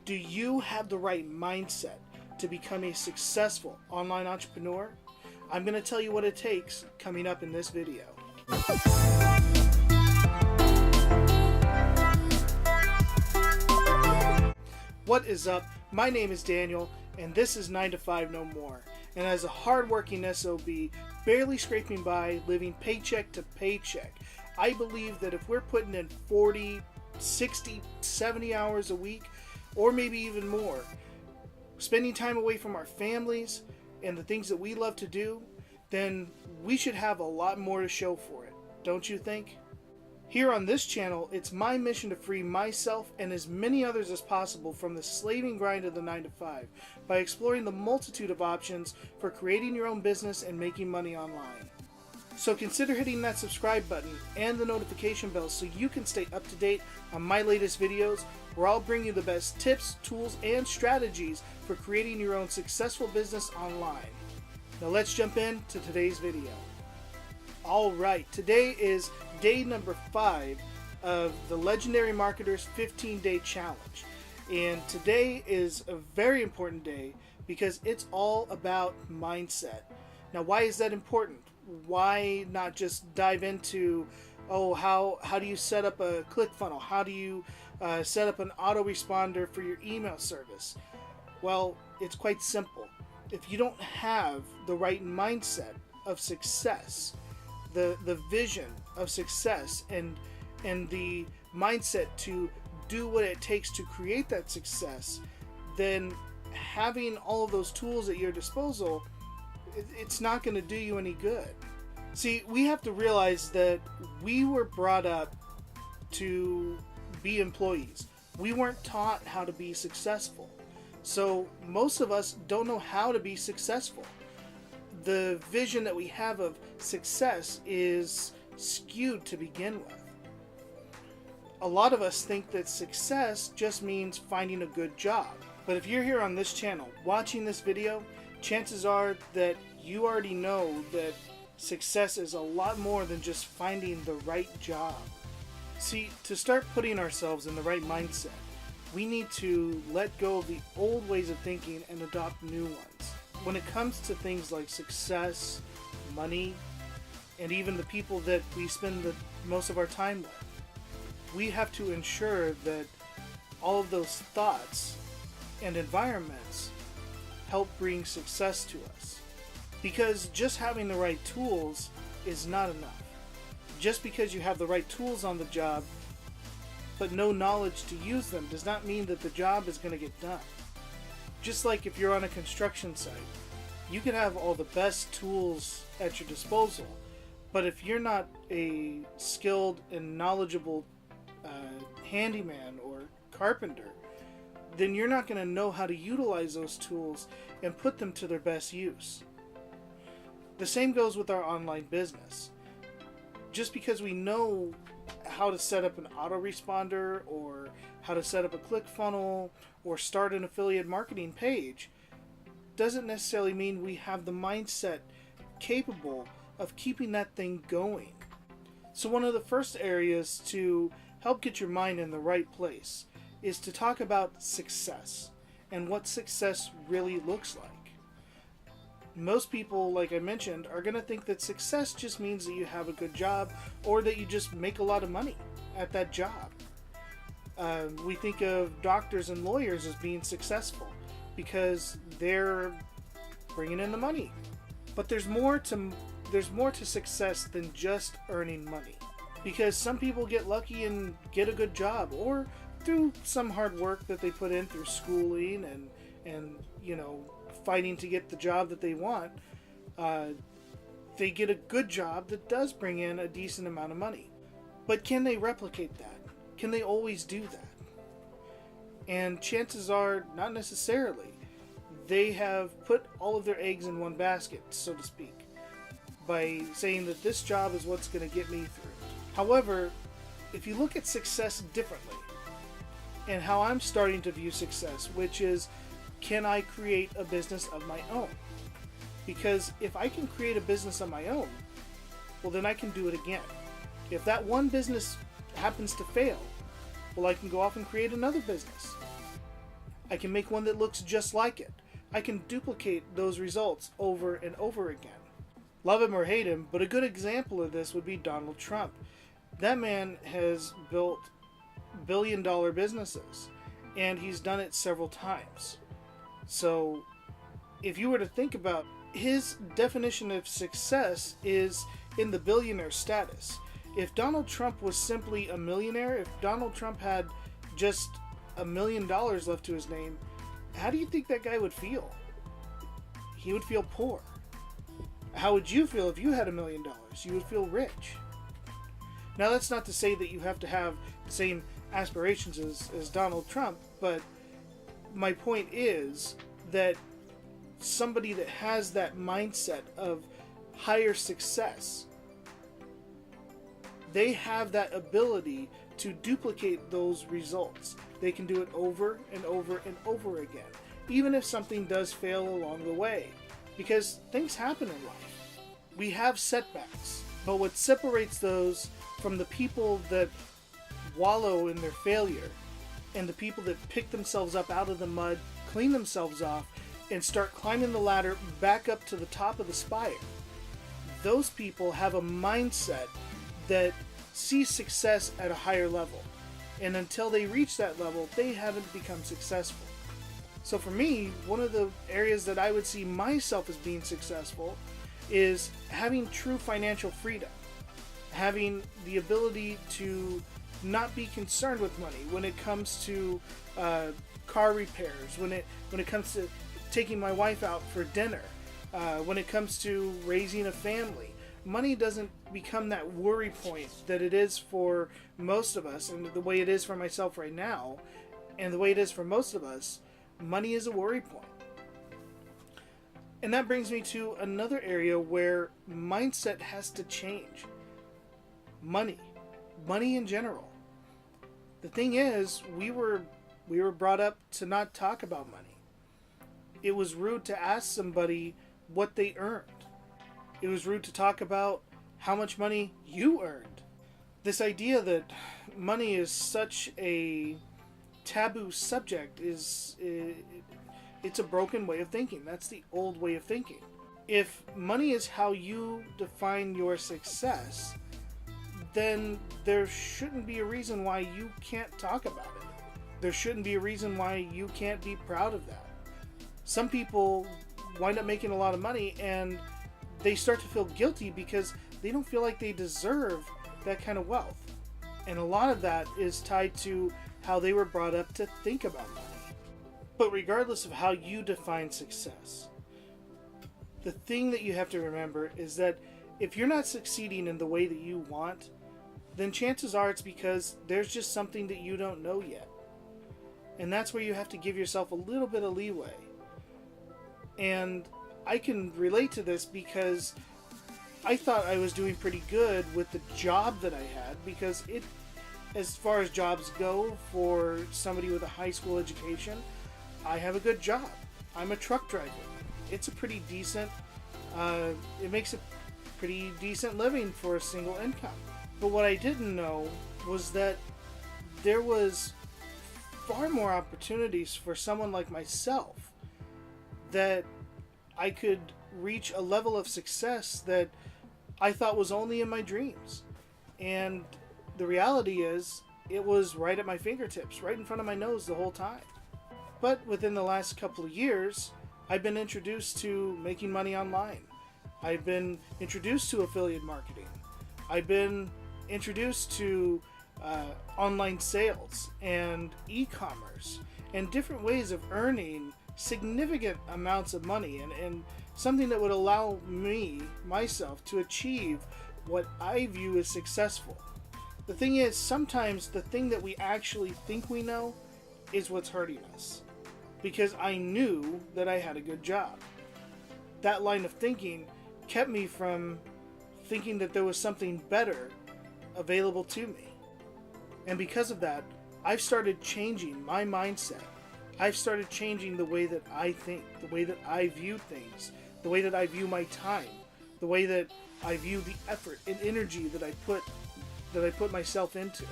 Do you have the right mindset to become a successful online entrepreneur? I'm going to tell you what it takes coming up in this video. What is up? My name is Daniel, and this is 9 to 5 No More. And as a hardworking SOB, barely scraping by, living paycheck to paycheck, I believe that if we're putting in 40, 60, 70 hours a week, or maybe even more, spending time away from our families and the things that we love to do, then we should have a lot more to show for it, don't you think? Here on this channel, it's my mission to free myself and as many others as possible from the slaving grind of the 9 to 5 by exploring the multitude of options for creating your own business and making money online. So consider hitting that subscribe button and the notification bell so you can stay up to date on my latest videos, where I'll bring you the best tips, tools, and strategies for creating your own successful business online. Now let's jump into today's video. Alright, today is day number 5 of the Legendary Marketers 15-Day Challenge. And today is a very important day because it's all about mindset. Now, why is that important? Why not just dive into, how do you set up a ClickFunnels? How do you set up an autoresponder for your email service? Well, it's quite simple. If you don't have the right mindset of success, the vision of success and the mindset to do what it takes to create that success, then having all of those tools at your disposal, it's not going to do you any good. See, we have to realize that we were brought up to be employees. We weren't taught how to be successful. So most of us don't know how to be successful. The vision that we have of success is skewed to begin with. A lot of us think that success just means finding a good job. But if you're here on this channel watching this video, chances are that you already know that success is a lot more than just finding the right job. See, to start putting ourselves in the right mindset, we need to let go of the old ways of thinking and adopt new ones. When it comes to things like success, money, and even the people that we spend the most of our time with, we have to ensure that all of those thoughts and environments help bring success to us. Because just having the right tools is not enough. Just because you have the right tools on the job but no knowledge to use them does not mean that the job is going to get done. Just like if you're on a construction site, you can have all the best tools at your disposal, but if you're not a skilled and knowledgeable handyman or carpenter, then you're not going to know how to utilize those tools and put them to their best use. The same goes with our online business. Just because we know how to set up an autoresponder or how to set up a ClickFunnels or start an affiliate marketing page doesn't necessarily mean we have the mindset capable of keeping that thing going. So one of the first areas to help get your mind in the right place is to talk about success and what success really looks like. Most people, like I mentioned, are going to think that success just means that you have a good job or that you just make a lot of money at that job. We think of doctors and lawyers as being successful because they're bringing in the money. But there's more to success than just earning money. Because some people get lucky and get a good job, or through some hard work that they put in through schooling and fighting to get the job that they want, they get a good job that does bring in a decent amount of money. But can they replicate that? Can they always do that? And chances are not necessarily. They have put all of their eggs in one basket, so to speak, by saying that this job is what's going to get me through. However, if you look at success differently, and how I'm starting to view success, which is, can I create a business of my own? Because if I can create a business of my own, well, then I can do it again. If that one business happens to fail, well, I can go off and create another business. I can make one that looks just like it. I can duplicate those results over and over again. Love him or hate him, but a good example of this would be Donald Trump. That man has built billion-dollar businesses, and he's done it several times. So, if you were to think about his definition of success is in the billionaire status. If Donald Trump was simply a millionaire, if Donald Trump had just $1 million left to his name, how do you think that guy would feel? He would feel poor. How would you feel if you had $1 million? You would feel rich. Now, that's not to say that you have to have the same aspirations as Donald Trump, but my point is that somebody that has that mindset of higher success, they have that ability to duplicate those results. They can do it over and over and over again, even if something does fail along the way, because things happen in life. We have setbacks, but what separates those from the people that wallow in their failure and the people that pick themselves up out of the mud, clean themselves off, and start climbing the ladder back up to the top of the spire, those people have a mindset that sees success at a higher level. And until they reach that level, they haven't become successful. So for me, one of the areas that I would see myself as being successful is having true financial freedom. Having the ability to not be concerned with money when it comes to car repairs, when it comes to taking my wife out for dinner, when it comes to raising a family. Money doesn't become that worry point that it is for most of us, and the way it is for myself right now, and the way it is for most of us, money is a worry point. And that brings me to another area where mindset has to change. Money in general. The thing is, we were brought up to not talk about money. It was rude to ask somebody what they earned. It was rude to talk about how much money you earned. This idea that money is such a taboo subject it's a broken way of thinking. That's the old way of thinking. If money is how you define your success, then there shouldn't be a reason why you can't talk about it. There shouldn't be a reason why you can't be proud of that. Some people wind up making a lot of money and they start to feel guilty because they don't feel like they deserve that kind of wealth. And a lot of that is tied to how they were brought up to think about money. But regardless of how you define success, the thing that you have to remember is that if you're not succeeding in the way that you want, then chances are it's because there's just something that you don't know yet. And that's where you have to give yourself a little bit of leeway. And I can relate to this because I thought I was doing pretty good with the job that I had, because as far as jobs go for somebody with a high school education, I have a good job. I'm a truck driver. It's a pretty decent, it makes a pretty decent living for a single income. But what I didn't know was that there was far more opportunities for someone like myself, that I could reach a level of success that I thought was only in my dreams. And the reality is, it was right at my fingertips, right in front of my nose the whole time. But within the last couple of years, I've been introduced to making money online. I've been introduced to affiliate marketing. I've been introduced to online sales and e-commerce and different ways of earning significant amounts of money, and something that would allow myself to achieve what I view as successful. The thing is, sometimes the thing that we actually think we know is what's hurting us, because I knew that I had a good job. That line of thinking kept me from thinking that there was something better available to me. And because of that, I've started changing my mindset. I've started changing the way that I think, the way that I view things, the way that I view my time, the way that I view the effort and energy that I put myself into.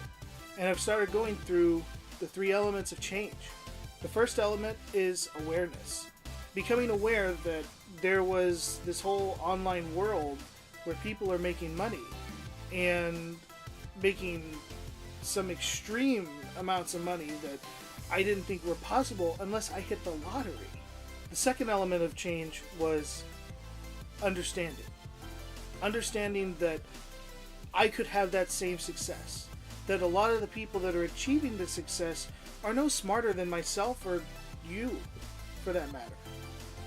And I've started going through the 3 elements of change. The first element is awareness. Becoming aware that there was this whole online world where people are making money and making some extreme amounts of money that I didn't think were possible unless I hit the lottery. The second element of change was understanding. Understanding that I could have that same success. That a lot of the people that are achieving the success are no smarter than myself or you, for that matter.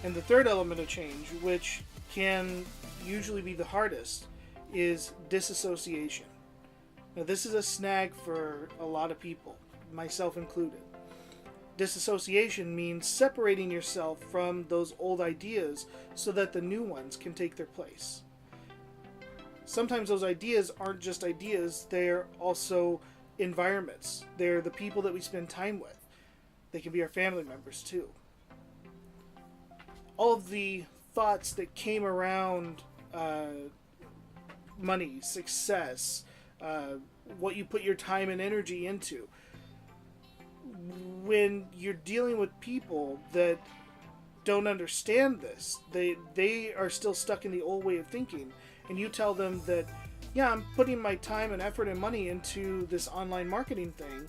And the third element of change, which can usually be the hardest, is disassociation. Now, this is a snag for a lot of people, myself included. Disassociation means separating yourself from those old ideas so that the new ones can take their place. Sometimes those ideas aren't just ideas, they're also environments. They're the people that we spend time with. They can be our family members too. All of the thoughts that came around money, success, what you put your time and energy into. When you're dealing with people that don't understand this, they are still stuck in the old way of thinking, and you tell them that, yeah, I'm putting my time and effort and money into this online marketing thing,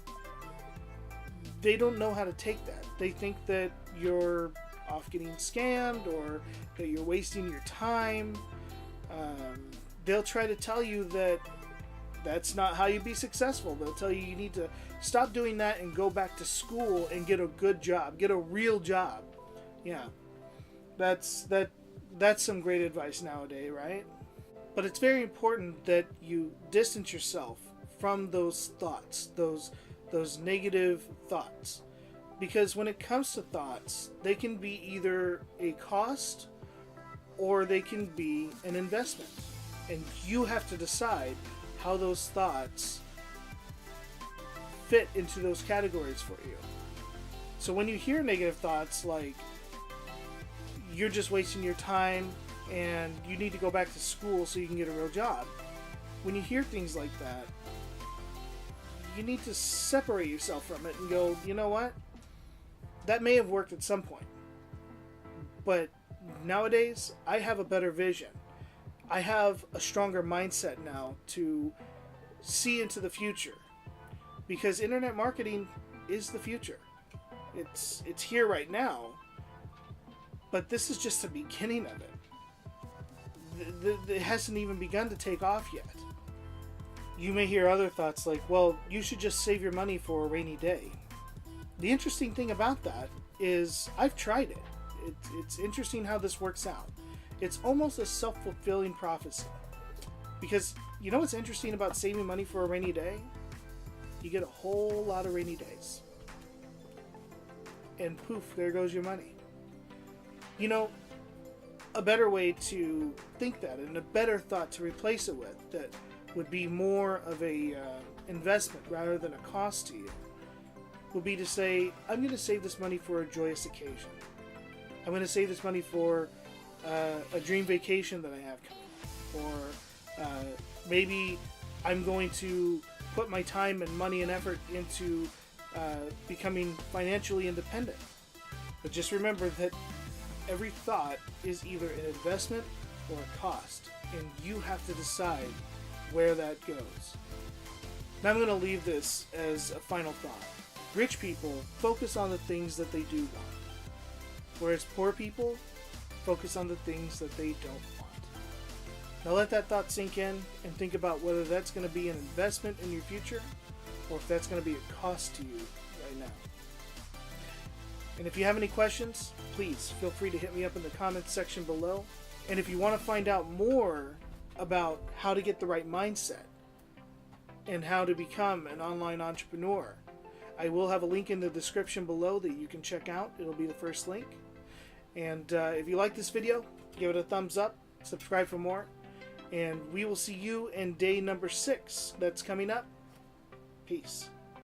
they don't know how to take that. They think that you're off getting scammed or that you're wasting your time. They'll try to tell you that that's not how you be successful. They'll tell you you need to stop doing that and go back to school and get a good job, get a real job. Yeah, that's some great advice nowadays, right? But it's very important that you distance yourself from those thoughts, those negative thoughts. Because when it comes to thoughts, they can be either a cost or they can be an investment. And you have to decide how those thoughts fit into those categories for you. So when you hear negative thoughts like you're just wasting your time and you need to go back to school so you can get a real job, when you hear things like that, you need to separate yourself from it and go, you know what? That may have worked at some point. But nowadays, I have a better vision. I have a stronger mindset now to see into the future. Because internet marketing is the future. It's here right now. But this is just the beginning of it. It hasn't even begun to take off yet. You may hear other thoughts like, well, you should just save your money for a rainy day. The interesting thing about that is I've tried it. It's interesting how this works out. It's almost a self-fulfilling prophecy. Because you know what's interesting about saving money for a rainy day? You get a whole lot of rainy days. And poof, there goes your money. You know, a better way to think that, and a better thought to replace it with, that would be more of a investment rather than a cost to you, would be to say, I'm going to save this money for a joyous occasion. I'm going to save this money for a dream vacation that I have coming. Or maybe I'm going to put my time and money and effort into becoming financially independent. But just remember that every thought is either an investment or a cost, and you have to decide where that goes. Now I'm going to leave this as a final thought. Rich people focus on the things that they do want, whereas poor people focus on the things that they don't want. Now let that thought sink in and think about whether that's going to be an investment in your future or if that's going to be a cost to you right now. And if you have any questions, please feel free to hit me up in the comments section below. And if you want to find out more about how to get the right mindset and how to become an online entrepreneur, I will have a link in the description below that you can check out. It'll be the first link. And if you like this video, give it a thumbs up, subscribe for more, and we will see you in day number 6 that's coming up. Peace.